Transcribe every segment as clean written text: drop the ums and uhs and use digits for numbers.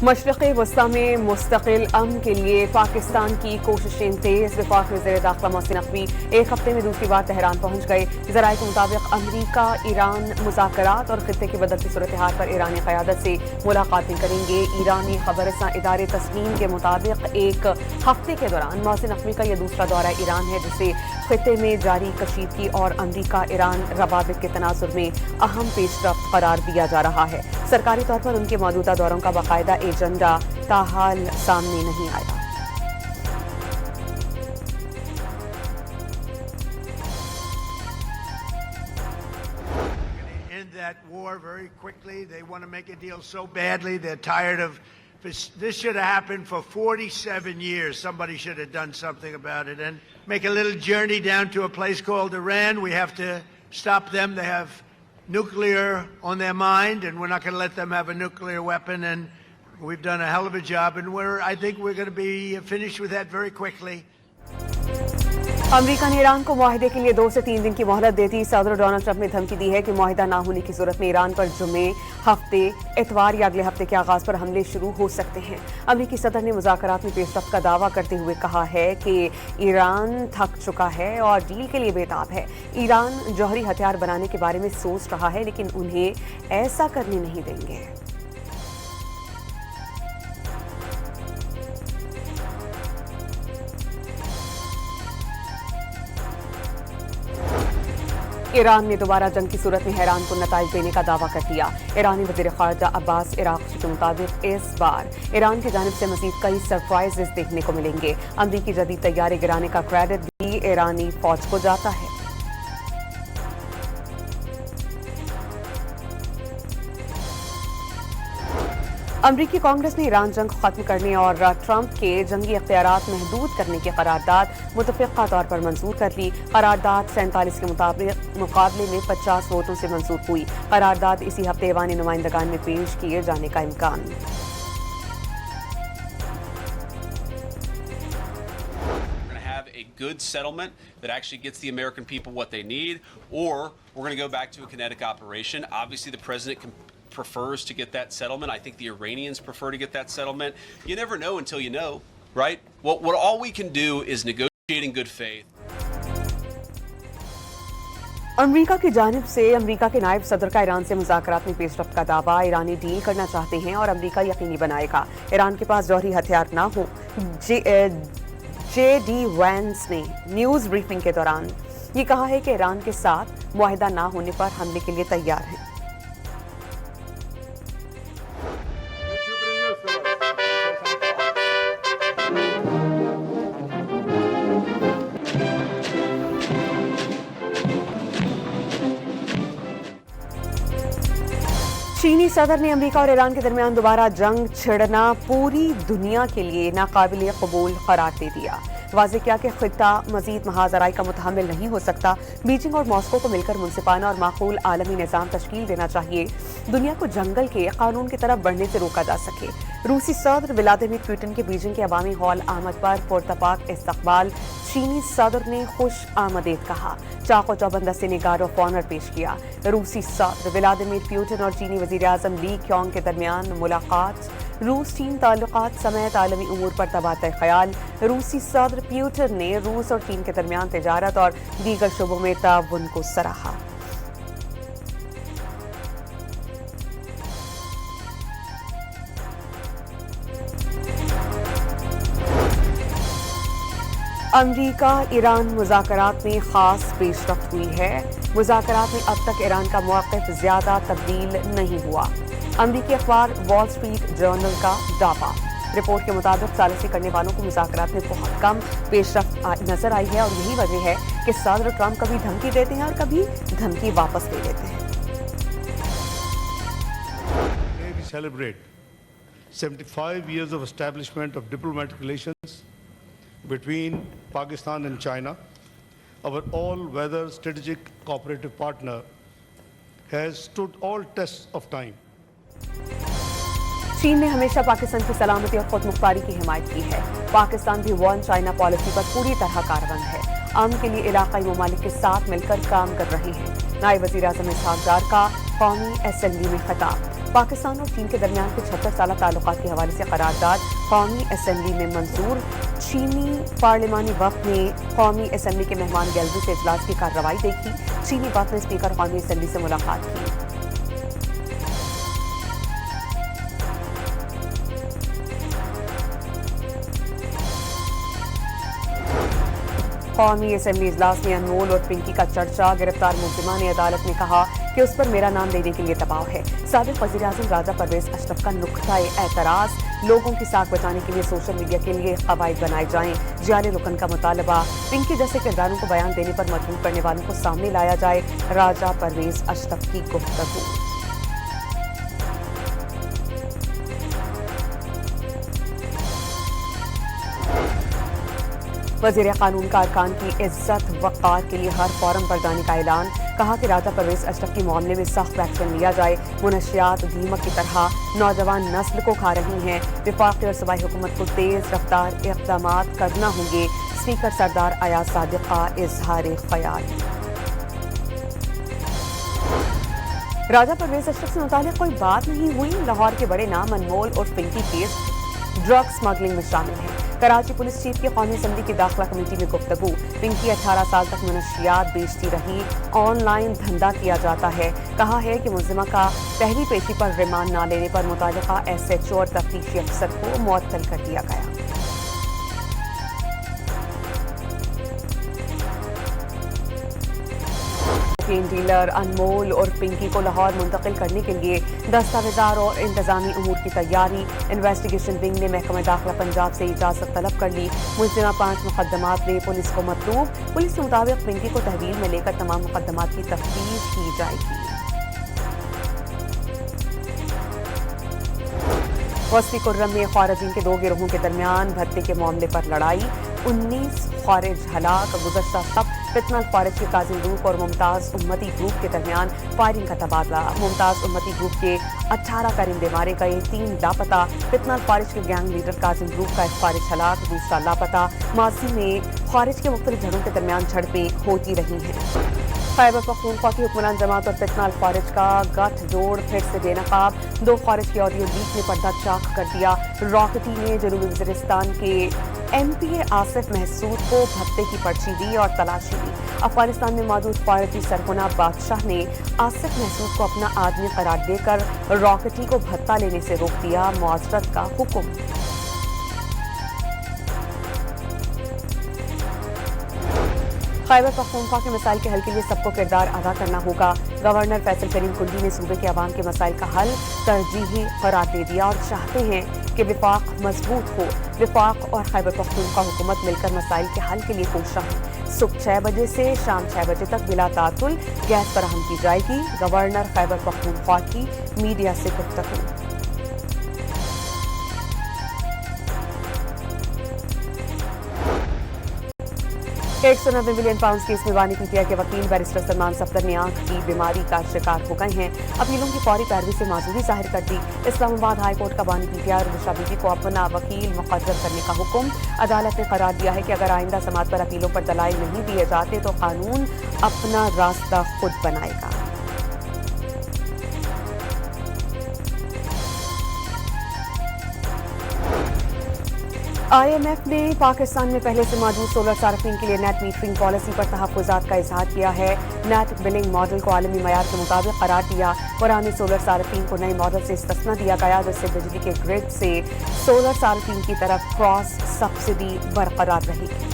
مشرقی وسطی میں مستقل امن کے لیے پاکستان کی کوششیں تیز۔ وفاقی وزیر داخلہ محسن نقوی ایک ہفتے میں دوسری بار تہران پہنچ گئے۔ ذرائع کے مطابق امریکہ ایران مذاکرات اور خطے کی بدلتی صورتحال پر ایرانی قیادت سے ملاقاتیں کریں گے۔ ایرانی خبررساں ادارے تسنیم کے مطابق ایک ہفتے کے دوران محسن نقوی کا یہ دوسرا دورہ ایران ہے، جسے خطے میں جاری کشیدگی اور امریکہ ایران روابط کے تناظر میں اہم پیش رفت قرار دیا جا رہا ہے۔ سرکاری طور پر ان کے موجودہ دوروں کا باقاعدہ ایجنڈا تاحال سامنے نہیں آیا۔ End that war very quickly. They want to make a deal so badly. They're tired of this. Should have happened for 47 years. Somebody should have done something about it and make a little journey down to a place called Iran. We have to stop them. They have nuclear on their mind, and we're not going to let them have a nuclear weapon. And we've done a hell of a job, and I think we're going to be finished with that very quickly. امریکہ نے ایران کو معاہدے کے لیے 2 سے 3 دن کی مہلت دیتی۔ صدر ڈونلڈ ٹرمپ نے دھمکی دی ہے کہ معاہدہ نہ ہونے کی صورت میں ایران پر جمعے، ہفتے، اتوار یا اگلے ہفتے کے آغاز پر حملے شروع ہو سکتے ہیں۔ امریکی صدر نے مذاکرات میں پیش رفت کا دعویٰ کرتے ہوئے کہا ہے کہ ایران تھک چکا ہے اور ڈیل کے لیے بےتاب ہے۔ ایران جوہری ہتھیار بنانے کے بارے میں سوچ رہا ہے، لیکن انہیں ایسا کرنے نہیں دیں گے۔ ایران نے دوبارہ جنگ کی صورت میں حیران کن نتائج دینے کا دعویٰ کر دیا۔ ایرانی وزیر خارجہ عباس عراقچی کے مطابق اس بار ایران کی جانب سے مزید کئی سرپرائزز دیکھنے کو ملیں گے۔ امریکی جدید طیارے گرانے کا کریڈٹ بھی ایرانی فوج کو جاتا ہے۔ امریکی کانگریس نے ایران جنگ ختم کرنے اور ٹرمپ کے جنگی اختیارات محدود کرنے کی قرارداد متفقہ طور پر منظور کر لی۔ قرارداد 47 کے مقابلے میں 50 ووٹوں سے منظور ہوئی۔ قرارداد اسی ہفتے ایوان نمائندگان میں پیش کیے جانے کا امکان۔ A good settlement that actually gets the American people what they need, or we're going to go back to a kinetic operation. Obviously, the president prefers to get that settlement. I think the Iranians prefer to get that settlement. You never know until you know, right? What all we can do is negotiate in good faith. امریکہ کی جانب سے امریکہ کے نائب صدر کا ایران سے مذاکرات میں پیش رفت کا دعویٰ۔ ایرانی ڈیل کرنا چاہتے ہیں اور امریکہ یقینی بنائے گا ایران کے پاس جوہری ہتھیار نہ ہو۔ جے ڈی وینس نے نیوز بریفنگ کے دوران یہ کہا ہے کہ ایران کے ساتھ معاہدہ نہ ہونے پر حملے کے لیے تیار ہیں۔ چینی صدر نے امریکہ اور ایران کے درمیان دوبارہ جنگ چھڑنا پوری دنیا کے لیے ناقابل قبول قرار دے دیا۔ واضح کیا کہ خطہ مزید محاذ آرائی کا متحمل نہیں ہو سکتا۔ بیجنگ اور ماسکو کو مل کر منصفانہ اور معقول عالمی نظام تشکیل دینا چاہیے، دنیا کو جنگل کے قانون کی طرف بڑھنے سے روکا جا سکے۔ روسی صدر ولادیمیر پوٹن کے بیجنگ کے عوامی ہال آمد پر پرتپاک استقبال۔ چینی صدر نے خوش آمدید کہا، چاق و چوبند سے نگار آف آنر پیش کیا۔ روسی صدر ولادیمیر پوٹن اور چینی وزیر اعظم لی کیونگ کے درمیان ملاقات، روس چین تعلقات سمیت عالمی امور پر تبادلہ خیال۔ روسی صدر پوٹن نے روس اور چین کے درمیان تجارت اور دیگر شعبوں میں تعاون کو سراہا۔ امریکہ ایران مذاکرات میں خاص پیش رفت ہوئی ہے۔ مذاکرات میں اب تک ایران کا موقف زیادہ تبدیل نہیں ہوا۔ امریکی اخبار وال اسٹریٹ جرنل کا دعویٰ۔ رپورٹ کے مطابق ثالثی کرنے والوں کو مذاکرات میں بہت کم پیش رفت نظر آئی ہے، اور یہی وجہ ہے کہ صدر ٹرمپ کبھی دھمکی دیتے ہیں اور کبھی دھمکی واپس لے لیتے ہیں۔ We celebrate 75 years of establishment of diplomatic relations between Pakistan and China. Our all-weather strategic cooperative partner has stood all tests of time. چین نے ہمیشہ پاکستان کی سلامتی اور خود مختاری کی حمایت کی ہے۔ پاکستان بھی ون چائنا پالیسی پر پوری طرح کاربند ہے، امن کے لیے علاقائی ممالک کے ساتھ مل کر کام کر رہے ہیں۔ نائب وزیر اعظم اسحاق ڈار کا قومی اسمبلی میں خطاب۔ پاکستان اور چین کے درمیان 75 سالہ تعلقات کے حوالے سے قرارداد قومی اسمبلی میں منظور. چینی پارلیمانی وفد نے قومی اسمبلی کے مہمان گیلری سے اجلاس کی کارروائی دیکھی. چینی وفد نے اسپیکر قومی اسمبلی سے ملاقات کی. قومی اسمبلی اجلاس میں انمول اور پنکی کا چرچا. گرفتار ملزمہ نے عدالت میں کہا کہ اس پر میرا نام لینے کے لیے دباؤ ہے. سابق وزیر اعظم راجہ پرویز اشرف کا نقطۂ اعتراض. لوگوں کی ساکھ بچانے کے لیے سوشل میڈیا کے لیے قواعد بنائے جائیں. جیال رکن کا مطالبہ. پنکی جیسے کرداروں کو بیان دینے پر مجبور کرنے والوں کو سامنے لایا جائے. راجہ پرویز اشرف کی گفتگو. وزیر قانون کا ارکان کی عزت وقار کے لیے ہر فورم پر جانے کا اعلان. کہا کہ راجہ پرویز اشرف کے معاملے میں سخت ایکشن لیا جائے. منشیات دیمک کی طرح نوجوان نسل کو کھا رہی ہیں. وفاقی اور صوبائی حکومت کو تیز رفتار اقدامات کرنا ہوں گے. اسپیکر سردار ایاز صادق کا اظہار خیال. راجہ پرویز اشرف سے متعلق کوئی بات نہیں ہوئی. لاہور کے بڑے نام انمول اور پنکی کیس ڈرگ اسمگلنگ میں شامل ہیں. کراچی پولیس چیف کی قومی اسمبلی کی داخلہ کمیٹی میں گفتگو. پنکی 18 سال تک منشیات بیچتی رہی. آن لائن دھندا کیا جاتا ہے. کہا ہے کہ ملزمہ کا پہلی پیشی پر ریمانڈ نہ لینے پر متعلقہ SHO اور تفتیشی افسر کو معطل کر دیا گیا. ڈیلر انمول اور پنکی کو لاہور منتقل کرنے کے لیے دستاویزات اور انتظامی امور کی تیاری. انویسٹیگیشن ونگ نے محکمہ داخلہ پنجاب سے اجازت طلب کر لی. ملزمہ 5 مقدمات میں پولیس کو مطلوب. پولیس کے مطابق پنکی کو تحویل میں لے کر تمام مقدمات کی تفتیش کی جائے گی. وسطی کرم میں خارجین کے 2 گروہوں کے درمیان بھتے کے معاملے پر لڑائی. 19 خارج ہلاک. گزشتہ شب فتنہ الخوارج کے کاظم گروپ اور ممتاز امتی گروپ کے درمیان فائرنگ کا تبادلہ. ممتاز امتی گروپ کے 18 کرندے مارے گئے. 3 لاپتہ. فتنہ الخوارج کے گینگ لیڈر کاظم گروپ کا ایک خارج ہلاک, دوسرا لاپتہ. ماضی میں خارج کے مختلف جھڑوں کے درمیان جھڑپیں ہوتی رہی ہیں. خیبر پختونخوا کی حکمران جماعت اور فتنہ الخوارج کا گٹھ جوڑ پھر سے بے نقاب. 2 خارج کی آڈیو لیک نے پردہ چاک کر دیا. راکٹی نے جنوبی وزیرستان کے MPA آصف محسود کو بھتے کی پرچی دی اور تلاشی دی. افغانستان میں موجود خارجی سرغنہ بادشاہ نے آصف محسود کو اپنا آدمی قرار دے کر راکٹی کو بھتہ لینے سے روک دیا. معذرت کا حکم. خیبر پختونخوا کے مسائل کے حل کے لیے سب کو کردار ادا کرنا ہوگا. گورنر فیصل کریم کنڈی نے صوبے کے عوام کے مسائل کا حل ترجیحی قرار دے دیا اور چاہتے ہیں کہ وفاق مضبوط ہو. وفاق اور خیبر پختونخوا حکومت مل کر مسائل کے حل کے لیے کوشاں ہیں. صبح 6 بجے سے شام 6 بجے تک بلا تعطل گیس فراہم کی جائے گی. گورنر خیبر پختونخوا کی میڈیا سے گفتگو. £190 ملین کیس میں بانی PTI کے وکیل بیرسٹر سلمان صفدر نے آنکھ کی بیماری کا شکار ہو گئے ہیں. اپیلوں کی فوری پیروی سے معذوری ظاہر کر دی. اسلام آباد ہائی کورٹ کا بانی PTI اور بشرا بی بی کو اپنا وکیل مقرر کرنے کا حکم. عدالت نے قرار دیا ہے کہ اگر آئندہ سماعت پر اپیلوں پر دلائل نہیں دیے جاتے تو قانون اپنا راستہ خود بنائے گا. IMF نے پاکستان میں پہلے سے موجود سولر صارفین کے لیے نیٹ میٹرنگ پالیسی پر تحفظات کا اظہار کیا ہے. نیٹ بلنگ ماڈل کو عالمی معیار کے مطابق قرار دیا. پرانے سولر صارفین کو نئے ماڈل سے استثنا دیا گیا جس سے بجلی کے گرڈ سے سولر صارفین کی طرف کراس سبسڈی برقرار رہے گی.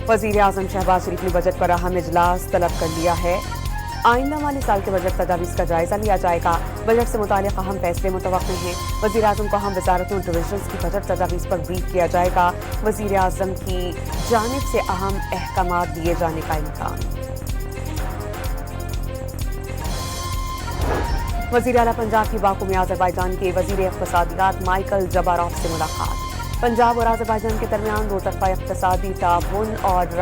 وزیر اعظم شہباز شریف نے بجٹ پر اہم اجلاس طلب کر لیا ہے. آئندہ مالی سال کے بجٹ تجاویز کا جائزہ لیا جائے گا. بجٹ سے متعلق اہم فیصلے متوقع ہیں. وزیر اعظم کو اہم وزارتوں اور ڈویژنز کی بجٹ تجاویز پر بریف کیا جائے گا. وزیر اعظم کی جانب سے اہم احکامات دیے جانے کا امکان. وزیر اعلیٰ پنجاب کی باکو میں آذربائیجان کے وزیر اقتصادیات مائیکل جباروف سے ملاقات. پنجاب اور آذربائیجان کے درمیان 2 طرفہ اقتصادی تعاون اور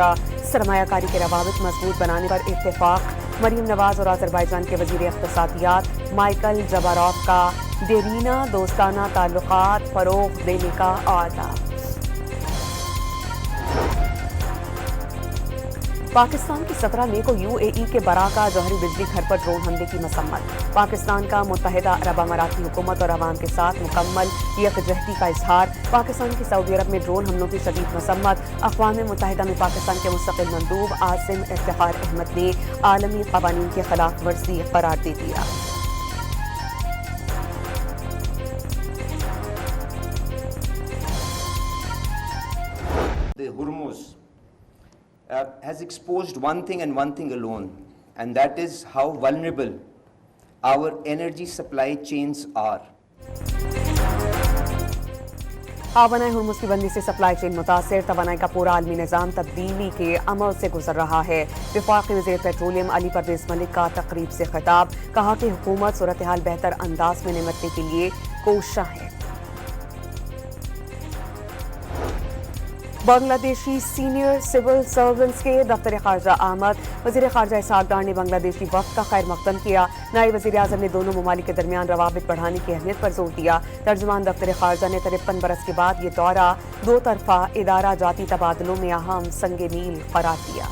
سرمایہ کاری کے روابط مضبوط بنانے پر اتفاق. مریم نواز اور آذربائیجان کے وزیر اقتصادیات مائیکل جباروف کا دیرینہ دوستانہ تعلقات فروغ دینے کا اعادہ. پاکستان کی 17 مئی کو UAE کے براکا جوہری بجلی گھر پر ڈرون حملے کی مذمت. پاکستان کا متحدہ عرب امارات کی حکومت اور عوام کے ساتھ مکمل یکجہتی کا اظہار. پاکستان کی سعودی عرب میں ڈرون حملوں کی شدید مذمت. اقوام متحدہ میں پاکستان کے مستقل مندوب عاصم افتخار احمد نے عالمی قوانین کی خلاف ورزی قرار دے دیا. The Hormuz has exposed one thing and one thing alone, and that is how vulnerable our energy supply chains are. توانائی ہرمز کی بندی سے سپلائی چین متاثر. توانائی کا پورا عالمی نظام تبدیلی کے عمل سے گزر رہا ہے. وفاقی وزیر پیٹرولیم علی پرویز ملک کا تقریب سے خطاب. کہا کہ حکومت صورتحال بہتر انداز میں نمٹنے کے لیے کوشاں ہے. بنگلہ دیشی سینئر سول سرونٹس کے دفتر خارجہ آمد. وزیر خارجہ اسحاق ڈار نے بنگلہ دیشی وفد کا خیر مقدم کیا. نائب وزیر اعظم نے دونوں ممالک کے درمیان روابط بڑھانے کی اہمیت پر زور دیا. ترجمان دفتر خارجہ نے 53 برس کے بعد یہ دورہ دو طرفہ ادارہ جاتی تبادلوں میں اہم سنگ میل قرار دیا.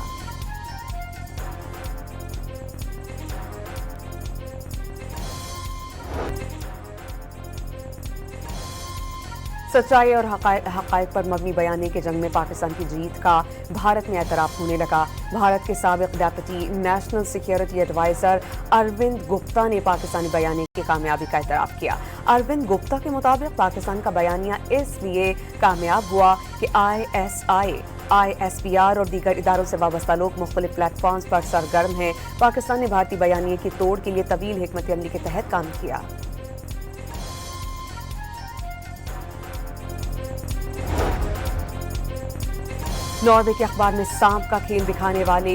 سچائی اور حقائق پر مبنی بیانیے کے جنگ میں پاکستان کی جیت کا بھارت میں اعتراف ہونے لگا. بھارت کے سابق deputy national security adviser Arvind Gupta نے پاکستانی بیانیے کی کامیابی کا اعتراف کیا. اروند گپتا کے مطابق پاکستان کا بیانیہ اس لیے کامیاب ہوا کہ ISPR اور دیگر اداروں سے وابستہ لوگ مختلف پلیٹ فارمز پر سرگرم ہیں. پاکستان نے بھارتی بیانیے کی توڑ کے لیے طویل حکمت عملی کے تحت کام کیا. ناروے کے اخبار میں سانپ کا کھیل دکھانے والے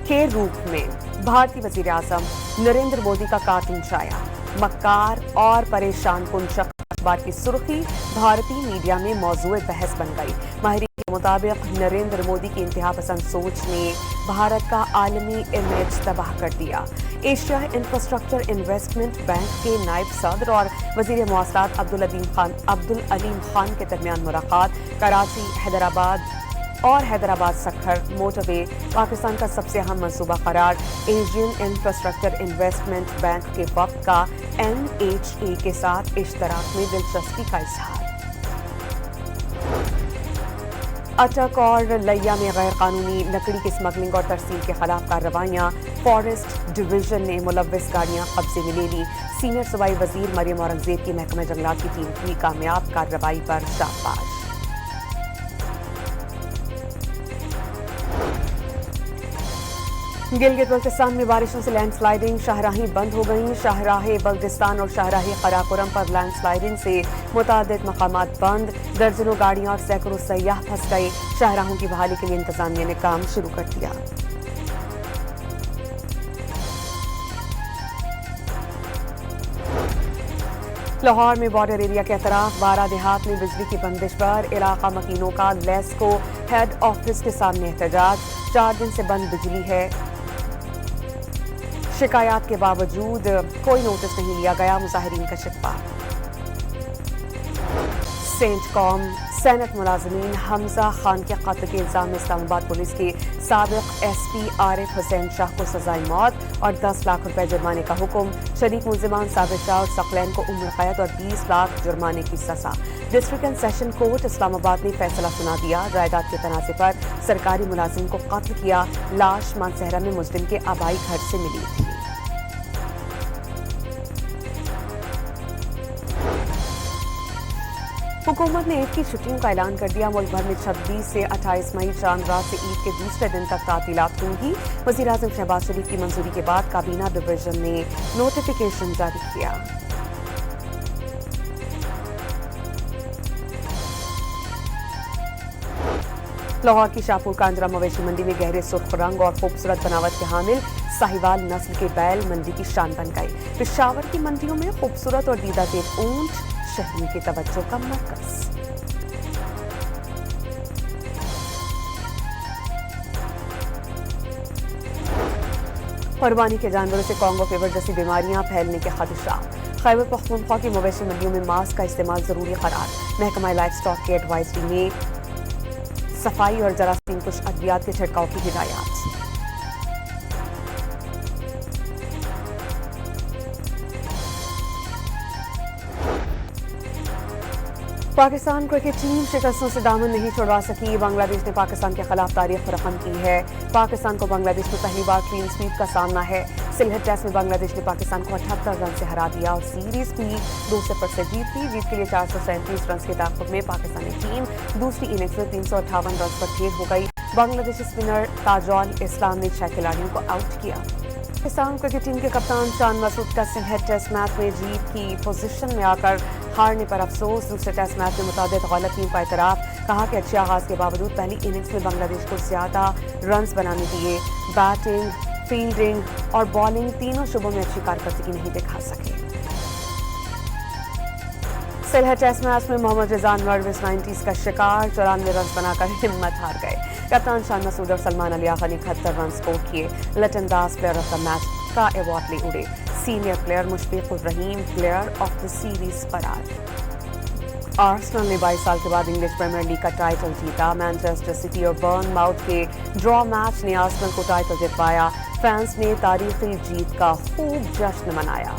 کے روپ میں بھارتی وزیر اعظم نریندر مودی کا کارٹون چھایا. مکار اور پریشان کن شخص اخبار کی سرخی بھارتی میڈیا میں موضوع بحث بن گئی. ماہرین کے مطابق نریندر مودی کی انتہا پسند سوچ نے بھارت کا عالمی امیج تباہ کر دیا. ایشیا انفراسٹرکچر انویسٹمنٹ بینک کے نائب صدر اور وزیر مواصلات عبدالعلیم خان کے درمیان ملاقات. کراچی حیدرآباد سکھر موٹر وے پاکستان کا سب سے اہم منصوبہ قرار. ایشین انفراسٹرکچر انویسٹمنٹ بینک کے وفد کا NHA کے ساتھ اشتراک میں دلچسپی کا اظہار. اٹک اور لیا میں غیر قانونی لکڑی کی اسمگلنگ اور ترسیل کے خلاف کارروائیاں. فارسٹ ڈویژن نے ملوث گاڑیاں قبضے میں لے لی. سینئر صوبائی وزیر مریم اورنگزیب کی محکمہ جنگلات کی ٹیم کی کامیاب کارروائی پر شاباش. گلگت بلتستان میں بارشوں سے لینڈ سلائیڈنگ. شاہراہیں بند ہو گئیں. شاہراہ بلتستان اور شاہراہ قراقرم پر لینڈ سلائیڈنگ سے متعدد مقامات بند. درجنوں گاڑیاں اور سینکڑوں سیاح پھنس گئے. شاہراہوں کی بحالی کے لیے انتظامیہ نے کام شروع کر دیا. لاہور میں بارڈر ایریا کے اطراف بارہ دیہات میں بجلی کی بندش پر علاقہ مکینوں کا لیسکو ہیڈ آفس کے سامنے احتجاج. 4 دن سے بند بجلی ہے. شکایات کے باوجود کوئی نوٹس نہیں لیا گیا. مظاہرین کا شکوہ. سینٹ کام سینٹ ملازمین حمزہ خان کے قتل کے الزام میں اسلام آباد پولیس کے سابق SP عارف حسین شاہ کو سزائے موت اور 10 لاکھ روپے جرمانے کا حکم. شریک ملزمان ثابت شاہ اور ثقلین کو عمر قید اور 20 لاکھ جرمانے کی سزا. ڈسٹرکٹ اینڈ سیشن کورٹ اسلام آباد نے فیصلہ سنا دیا. جائیداد کے تنازع پر سرکاری ملازم کو قتل کیا. لاش مانسہرہ میں مجرم کے آبائی گھر سے ملی تھی. حکومت نے عید کی چھٹیوں کا اعلان کر دیا. ملک بھر میں 26 سے 28 مئی چاند رات سے عید کے دوسرے دن تک تعطیلات ہوں گی. وزیر اعظم شہباز شریف کی منظوری کے بعد کابینہ ڈویژن نے نوٹیفیکیشن جاری کیا. لاہور کی شاہپور کانجرا مویشی منڈی میں گہرے سرخ رنگ اور خوبصورت بناوٹ کے حامل ساہیوال نسل کے بیل منڈی کی شان بن گئی. پشاور کی منڈیوں میں خوبصورت اور دیدہ زیب اونٹ شہریوں کی توجہ کا مرکز. قربانی کے جانوروں سے کانگو فیور جیسی بیماریاں پھیلنے کے خدشات. خیبر پختونخوا کی مویشی منڈیوں میں ماسک کا استعمال ضروری قرار. محکمہ لائف اسٹاک کی ایڈوائزری میں صفائی اور جراثیم کش ادویات کے چھڑکاؤ کی ہدایات۔ پاکستان کرکٹ ٹیم شکستوں سے دامن نہیں چھڑوا سکی، بنگلہ دیش نے پاکستان کے خلاف تاریخ رقم کی ہے۔ پاکستان کو بنگلہ دیش میں پہلی بار کلین سویپ کا سامنا ہے۔ سلہٹ ٹیسٹ میں بنگلہ دیش نے پاکستان کو 78 رن سے ہرا دیا اور سیریز بھی 2-0 سے جیت لی۔ جیت کے لیے 437 رنز کے تعاقب میں پاکستانی ٹیم دوسری اننگز میں 358 رنز پر کھیل ہو گئی۔ بنگلہ دیشی اسپنر تاجول اسلام نے 6 کھلاڑیوں کو آؤٹ کیا۔ پاکستان کرکٹ ٹیم کے کپتان شان مسعود کا سلہٹ ٹیسٹ میچ میں جیت کی پوزیشن میں آ کر ہارنے پر افسوس۔ دوسرے ٹیسٹ میچ میں متعدد غلطیوں کا اعتراف، کہا کہ اچھے آغاز کے باوجود پہلی اننگز میں بنگلہ دیش کو زیادہ رنز بنانے دیے۔ بیٹنگ، فیلڈنگ اور بالنگ تینوں شعبوں میں اچھی کارکردگی نہیں دکھا سکے۔ سلہٹ ٹیسٹ میچ میں محمد رضا انور ویسٹ 90s کا شکار، 94 رنز بنا کر ہمت ہار گئے۔ کپتان شان مسعود اور سلمان علی آغا نے 71 رن سکور کیے۔ Litton Das player of the match کا ایوارڈ لے اڑے۔ Senior player Mushfiqur Rahim player of the series قرار۔ آرسنل نے 22 سال کے بعد انگلش پریمیئر لیگ کا ٹائٹل جیتا۔ مانچسٹر سٹی اور برن ماؤتھ کے ڈرا میچ نے آرسنل کو ٹائٹل جتوایا۔ فینس نے تاریخی جیت کا خوب جشن منایا۔